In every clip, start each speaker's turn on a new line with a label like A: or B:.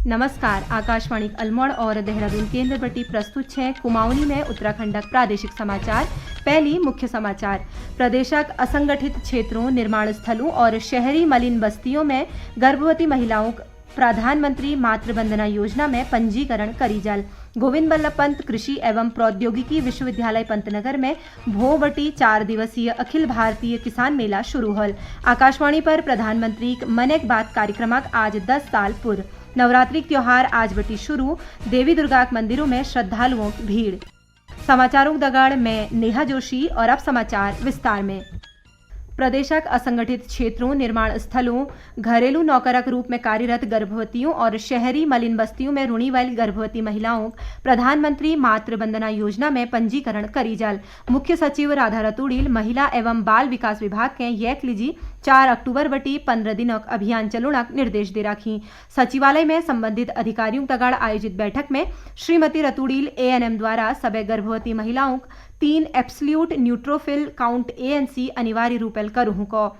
A: नमस्कार। आकाशवाणी अल्मोड़ और देहरादून केंद्र बटी प्रस्तुत है कुमाऊनी में उत्तराखंडक प्रादेशिक समाचार। पहली मुख्य समाचार। प्रदेशक असंगठित क्षेत्रों, निर्माण स्थलों और शहरी मलिन बस्तियों में गर्भवती महिलाओं प्रधानमंत्री मातृ वंदना योजना में पंजीकरण करी जल। गोविंद बल्लभ पंत कृषि एवं प्रौद्योगिकी विश्वविद्यालय पंतनगर में भोवटी 4 दिवसीय अखिल भारतीय किसान मेला शुरू हल। आकाशवाणी पर प्रधानमंत्री मन एक बात कार्यक्रमक आज 10 साल पूर्व। नवरात्रि त्योहार आज बटी शुरू। देवी दुर्गा मंदिरों में श्रद्धालुओं की भीड़। समाचारों दगड़ में नेहा जोशी और अब समाचार विस्तार में। प्रदेशक असंगठित क्षेत्रों, निर्माण स्थलों, घरेलू नौकरक रूप में कार्यरत गर्भवतियों और शहरी मलिन बस्तियों में ऋणी वाली गर्भवती महिलाओं प्रधानमंत्री मातृ वंदना योजना में पंजीकरण करी जल। मुख्य सचिव राधा रतूड़ील महिला एवं बाल विकास विभाग के यक लीजी 4 अक्टूबर बटी 15 दिनक अभियान चलुणक निर्देश दे रखी। सचिवालय में संबंधित अधिकारियों तगड़ आयोजित बैठक में श्रीमती रतूड़ील ANM द्वारा सभी गर्भवती महिलाओं 3 एब्सोल्यूट न्यूट्रोफिल काउंट ANC अनिवार्य रूपेल करूँ को।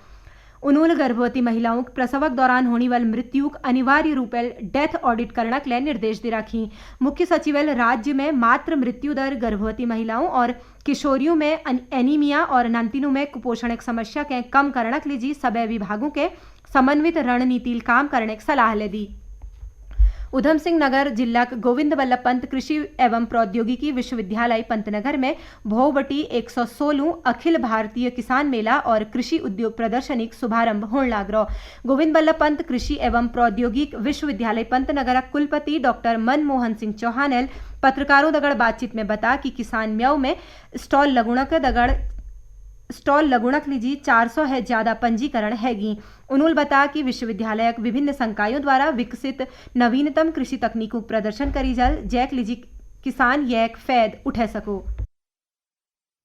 A: उन्होंने गर्भवती महिलाओं प्रसवक दौरान होने वाली मृत्यु अनिवार्य रूपेल डेथ ऑडिट करने के लिए निर्देश दे रखी। मुख्य सचिवाल राज्य में मात्र मृत्यु दर, गर्भवती महिलाओं और किशोरियों में एनीमिया और नंतिनों में कुपोषण समस्या के कम करने के लिए सभी विभागों के समन्वित रणनीति काम करने की सलाह ले दी। उधम सिंह नगर जिला गोविंद बल्लभ पंत कृषि एवं प्रौद्योगिकी विश्वविद्यालय पंतनगर में भोवटी 116 अखिल भारतीय किसान मेला और कृषि उद्योग प्रदर्शनी शुभारंभ होने लग रहा। गोविंद बल्लभ पंत कृषि एवं प्रौद्योगिक विश्वविद्यालय पंतनगर कुलपति डॉक्टर मनमोहन सिंह चौहान ने पत्रकारों दगड़ बातचीत में बता कि किसान मेव में स्टॉल लगुणक लीजी 400 है ज्यादा पंजीकरण हैगी। उन्होंने बताया कि विश्वविद्यालय विभिन्न संकायों द्वारा विकसित नवीनतम कृषि तकनीकों प्रदर्शन करी जल, जैक लीजी किसान यक फैद उठे सको।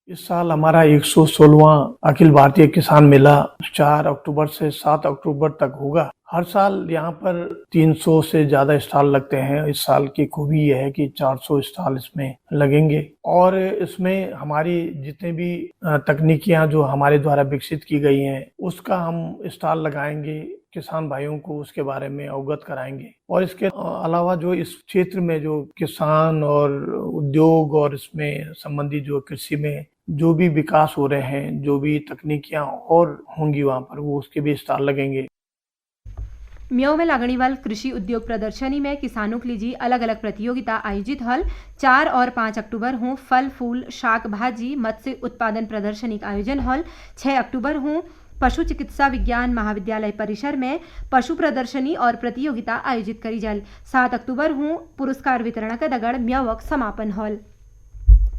B: इस साल हमारा 116वां अखिल भारतीय किसान मेला 4 अक्टूबर से 7 अक्टूबर तक होगा। हर साल यहाँ पर 300 से ज्यादा स्टॉल लगते हैं। इस साल की खूबी यह है कि 400 स्टॉल इसमें लगेंगे और इसमें हमारी जितने भी तकनीकियां जो हमारे द्वारा विकसित की गई हैं उसका हम स्टॉल लगाएंगे, किसान भाइयों को उसके बारे में अवगत कराएंगे। और इसके अलावा जो इस क्षेत्र में जो किसान और उद्योग और इसमें संबंधित जो कृषि में जो भी विकास हो रहे हैं, जो भी तकनीकियां और होंगी वहां पर, वो उसके भी स्टॉल लगेंगे।
A: म्यो में लगने वाल कृषि उद्योग प्रदर्शनी में किसानों के लिए अलग अलग प्रतियोगिता आयोजित हल। 4 और 5 अक्टूबर हूँ फल फूल शाक भाजी मत्स्य उत्पादन प्रदर्शनी का आयोजन हल। 6 अक्टूबर हूँ पशु चिकित्सा विज्ञान महाविद्यालय परिसर में पशु प्रदर्शनी और प्रतियोगिता आयोजित करी जल। 7 अक्टूबर हूँ पुरस्कार वितरण का दगड़ म्यावक समापन हल।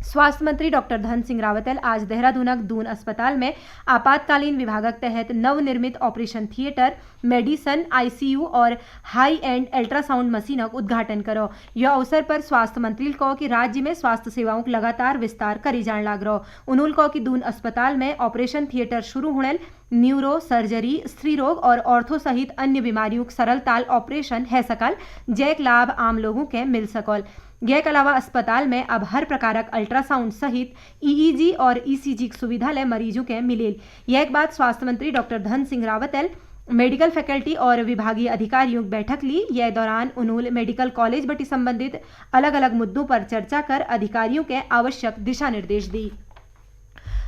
A: स्वास्थ्य मंत्री डॉक्टर धन सिंह रावतल आज देहरादूनक दून अस्पताल में आपातकालीन विभागक तहत नवनिर्मित ऑपरेशन थिएटर, मेडिसन, ICU और हाई एंड अल्ट्रासाउंड मशीनक उद्घाटन करो। यह अवसर पर स्वास्थ्य मंत्री कहो कि राज्य में स्वास्थ्य सेवाओं का लगातार विस्तार करी जान लग रहा। उन्होंने कहो कि दून अस्पताल में ऑपरेशन थिएटर शुरू होने न्यूरो सर्जरी, स्त्री रोग और ऑर्थो सहित अन्य बीमारियों का सरल ताल ऑपरेशन है सकल, जैक लाभ आम लोगों के मिल सकल। यह के अलावा अस्पताल में अब हर प्रकारक अल्ट्रासाउंड सहित EEG और ECG की सुविधा ले मरीजों के मिलेल। यह एक बात स्वास्थ्य मंत्री doctor Dhan Singh रावतल medical faculty और विभागीय अधिकारियों की बैठक ली। यह दौरान उन्होंने मेडिकल कॉलेज बटी संबंधित अलग अलग मुद्दों पर चर्चा कर अधिकारियों के आवश्यक दिशा निर्देश दी।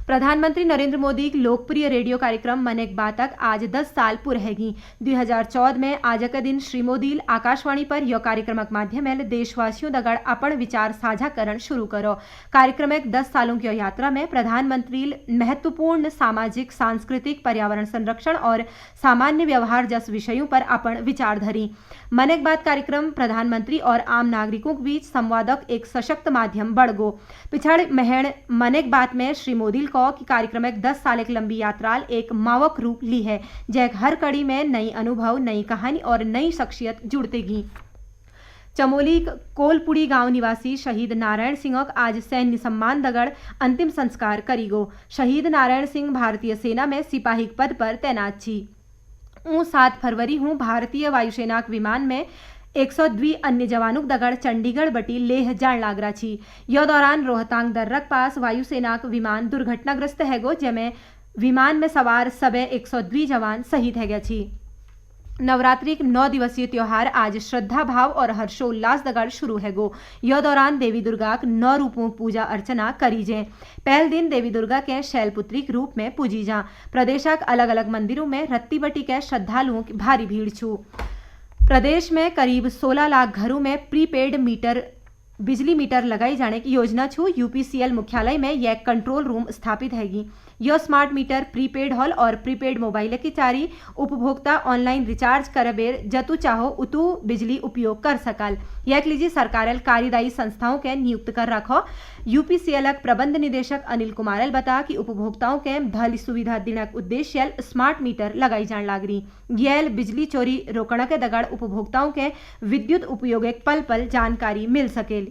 A: प्रधानमंत्री नरेंद्र मोदी की लोकप्रिय रेडियो कार्यक्रम मन एक बातक आज 10 साल पूरे हैगी। 2014 में आज का दिन श्री मोदी आकाशवाणी पर यह कार्यक्रम के माध्यम देशवासियों दगड़ अपन विचार साझा करण शुरू करो। कार्यक्रम 10 सालों की यात्रा में प्रधानमंत्री महत्वपूर्ण सामाजिक, सांस्कृतिक, पर्यावरण संरक्षण और सामान्य व्यवहार जस विषयों पर अपन विचार धरी। मन एक बात कार्यक्रम प्रधानमंत्री और आम नागरिकों के बीच संवादक एक सशक्त माध्यम बढ़ गो। पिछड़ महण मन एक बात में श्री मोदी की कार्यक्रम 10 साल की लंबी यात्रा एक मावक रूप ली है, जैक हर कड़ी में नई अनुभव, नई कहानी और नई शख्सियत जुड़तेगी। चमोली कोलपुड़ी गांव निवासी शहीद नारायण सिंह आज सैन्य सम्मान दगड़ अंतिम संस्कार करीगो। शहीद नारायण सिंह भारतीय सेना में सिपाही पद पर तैनात छी। 7 फरवरी हूँ भारतीय वायुसेना विमान में 102 अन्य जवानों दगड़ चंडीगढ़ बटी लेह जान लागरा छी। यह दौरान रोहतांग दर्रक पास वायुसेना विमान दुर्घटनाग्रस्त हैगो, जेमें विमान में सवार सबे 102 जवान शहीद है गया छी। नवरात्रि 9 दिवसीय त्योहार आज श्रद्धा भाव और हर्षोल्लास दगड़ शुरू है गो। यह दौरान देवी दुर्गा 9 रूपों पूजा अर्चना करी जे। पहल दिन देवी दुर्गा के शैलपुत्री के रूप में पूजी जा। प्रदेशक अलग अलग मंदिरों में रत्ती बटी के श्रद्धालुओं की भारी भीड़ छू। प्रदेश में करीब 16 लाख घरों में प्रीपेड बिजली मीटर लगाई जाने की योजना छू। यूपीसीएल मुख्यालय में यह कंट्रोल रूम स्थापित हैगी। यह स्मार्ट मीटर प्रीपेड हॉल और प्रीपेड मोबाइल की चारी उपभोक्ता ऑनलाइन रिचार्ज करबेर जतु चाहो उतु बिजली उपयोग कर सकल। यह लीजिए सरकारल कार्यदायी संस्थाओं के नियुक्त कर रखो। यूपीसीएल प्रबंध निदेशक अनिल कुमारल बता कि उपभोक्ताओं के भली सुविधा दिनक उद्देश्य स्मार्ट मीटर लगाई जान लागरी। यह बिजली चोरी रोकने के दगड़ उपभोक्ताओं के विद्युत उपयोग पल पल जानकारी मिल सके।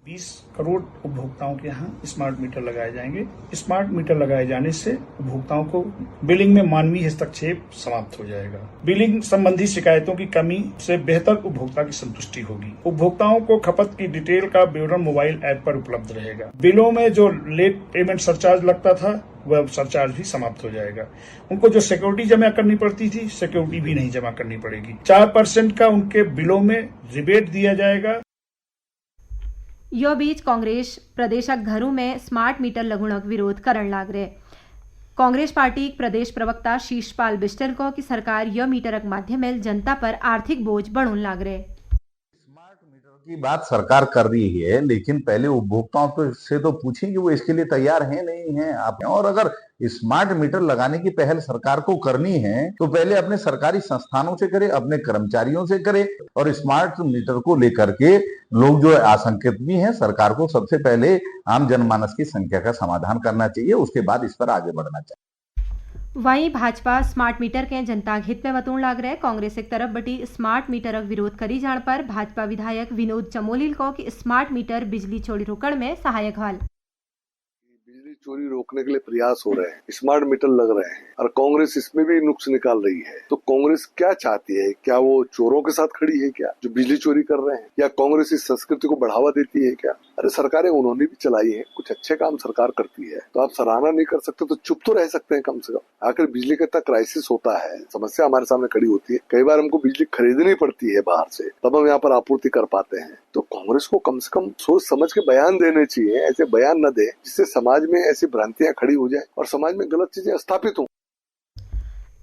C: 20 करोड़ उपभोक्ताओं के यहाँ स्मार्ट मीटर लगाए जाएंगे। स्मार्ट मीटर लगाए जाने से उपभोक्ताओं को बिलिंग में मानवीय हस्तक्षेप समाप्त हो जाएगा। बिलिंग संबंधी शिकायतों की कमी से बेहतर उपभोक्ता की संतुष्टि होगी। उपभोक्ताओं को खपत की डिटेल का विवरण मोबाइल ऐप पर उपलब्ध रहेगा। बिलों में जो लेट पेमेंट सरचार्ज लगता था वह सरचार्ज भी समाप्त हो जाएगा। उनको जो सिक्योरिटी जमा करनी पड़ती थी सिक्योरिटी भी नहीं जमा करनी पड़ेगी। 4% का उनके बिलों में रिबेट दिया जाएगा।
A: यो बीच कांग्रेस प्रदेशक घरों में स्मार्ट मीटर लगुणक विरोध करण लाग रहे। कांग्रेस पार्टी प्रदेश प्रवक्ता शीशपाल बिस्टर को कि सरकार यह मीटरक माध्यम जनता पर आर्थिक बोझ बढ़ोन लाग रहे।
D: स्मार्ट मीटर की बात सरकार कर रही है, लेकिन पहले उपभोक्ताओं से तो पूछें कि वो इसके लिए तैयार है नहीं है आप। और अगर स्मार्ट मीटर लगाने की पहल सरकार को करनी है तो पहले अपने सरकारी संस्थानों से करे, अपने कर्मचारियों से करे। और स्मार्ट मीटर को लेकर के लोग जो आशंकित भी हैं, सरकार को सबसे पहले आम जनमानस की संख्या का समाधान करना चाहिए, उसके बाद इस पर आगे बढ़ना चाहिए।
A: वहीं भाजपा स्मार्ट मीटर के जनता हित में बतून लाग रहे। कांग्रेस एक तरफ बटी स्मार्ट मीटर विरोध करी जान पर भाजपा विधायक विनोद चमोलिल को कि स्मार्ट मीटर बिजली चोरी रोकण में सहायक हल।
E: बिजली चोरी रोकने के लिए प्रयास हो रहे हैं, स्मार्ट मीटर लग रहे हैं और कांग्रेस इसमें भी नुक्स निकाल रही है। तो कांग्रेस क्या चाहती है? क्या वो चोरों के साथ खड़ी है क्या जो बिजली चोरी कर रहे हैं, या कांग्रेस इस संस्कृति को बढ़ावा देती है क्या? अरे सरकारें उन्होंने भी चलाई है, कुछ अच्छे काम सरकार करती है तो आप सराहना नहीं कर सकते तो चुप तो रह सकते हैं कम से कम। आखिर बिजली का इतना क्राइसिस होता है, समस्या हमारे सामने खड़ी होती है, कई बार हमको बिजली खरीदनी पड़ती है बाहर से, तब हम यहाँ पर आपूर्ति कर पाते हैं। तो कांग्रेस को कम से कम सोच समझ के बयान देने चाहिए, ऐसे बयान न दे जिससे समाज में ऐसी भ्रांतियां खड़ी हो जाए और समाज में गलत चीजें स्थापित हो।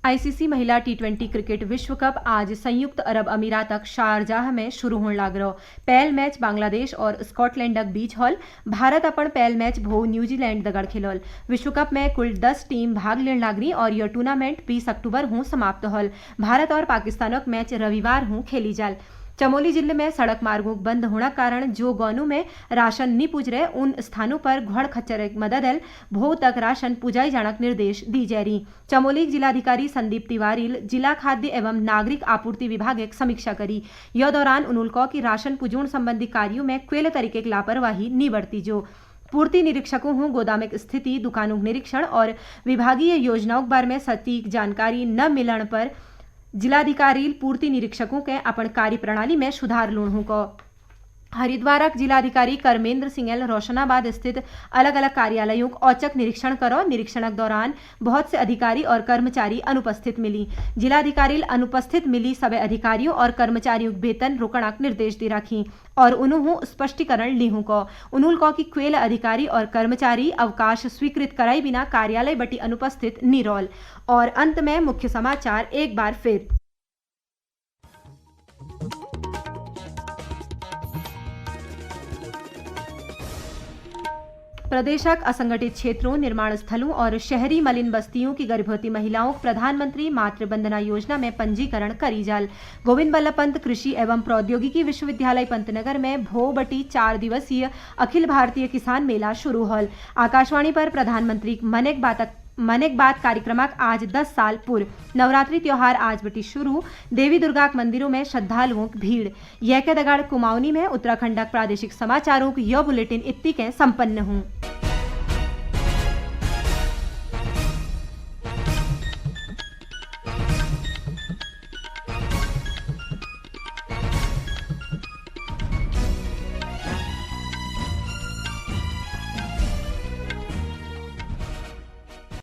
A: आईसीसी महिला टी20 क्रिकेट विश्व कप आज संयुक्त अरब अमीरात शारजाह में शुरू होने लग रहा। पहल मैच बांग्लादेश और स्कॉटलैंड बीच हॉल। भारत अपन पहल मैच भो न्यूजीलैंड दगड़ खेलल। विश्व कप में कुल 10 टीम भाग लेने लागरी और यह टूर्नामेंट 20 अक्टूबर हूँ समाप्त हॉल। भारत और पाकिस्तान मैच रविवार हूँ खेली जाल। चमोली जिले में सड़क मार्गों बंद होने कारण जो गांवों में राशन नहीं पुज रहे उन स्थानों पर घोड़ खच्चर मदद भो तक राशन पुजाई जाने निर्देश दी जा रही। चमोली जिलाधिकारी संदीप तिवारी जिला खाद्य एवं नागरिक आपूर्ति विभाग एक समीक्षा करी। यह दौरान उन्होंने कि राशन पुजोण संबंधी कार्यों में क्वेल तरीके की लापरवाही नहीं बरती। जो पूर्ति निरीक्षकों हूँ गोदामिक स्थिति दुकानों निरीक्षण और विभागीय योजनाओं बारे में सटीक जानकारी न मिलने पर जिलाधिकारी पूर्ति निरीक्षकों के अपन कार्य प्रणाली में सुधार लूणों को। हरिद्वार जिलाधिकारी कर्मेंद्र सिंह रोशनाबाद स्थित अलग अलग कार्यालयों का औचक निरीक्षण करो। निरीक्षण के दौरान बहुत से अधिकारी और कर्मचारी अनुपस्थित मिली। जिलाधिकारी अनुपस्थित मिली सभी अधिकारियों और कर्मचारियों वेतन रोकना निर्देश दी रखी और उन्होंने स्पष्टीकरण लीहू को। उन्होंने कि क्वेल अधिकारी और कर्मचारी अवकाश स्वीकृत कराई बिना कार्यालय बटी अनुपस्थित निरोल। और अंत में मुख्य समाचार एक बार फिर। प्रदेशक असंगठित क्षेत्रों निर्माण स्थलों और शहरी मलिन बस्तियों की गर्भवती महिलाओं प्रधानमंत्री मातृ वंदना योजना में पंजीकरण करी जाल। गोविंद बल्लभ पंत कृषि एवं प्रौद्योगिकी विश्वविद्यालय पंतनगर में भो बटी 4 दिवसीय अखिल भारतीय किसान मेला शुरू हॉल। आकाशवाणी पर प्रधानमंत्री मन एक बात कार्यक्रमक आज 10 साल पूर्व। नवरात्रि त्योहार आज बटी शुरू। देवी दुर्गा मंदिरों में श्रद्धालुओं की भीड़। यह के दगाड़ कुमाऊनी में उत्तराखंड प्रादेशिक समाचारों की यह बुलेटिन इत्ती के संपन्न हूँ।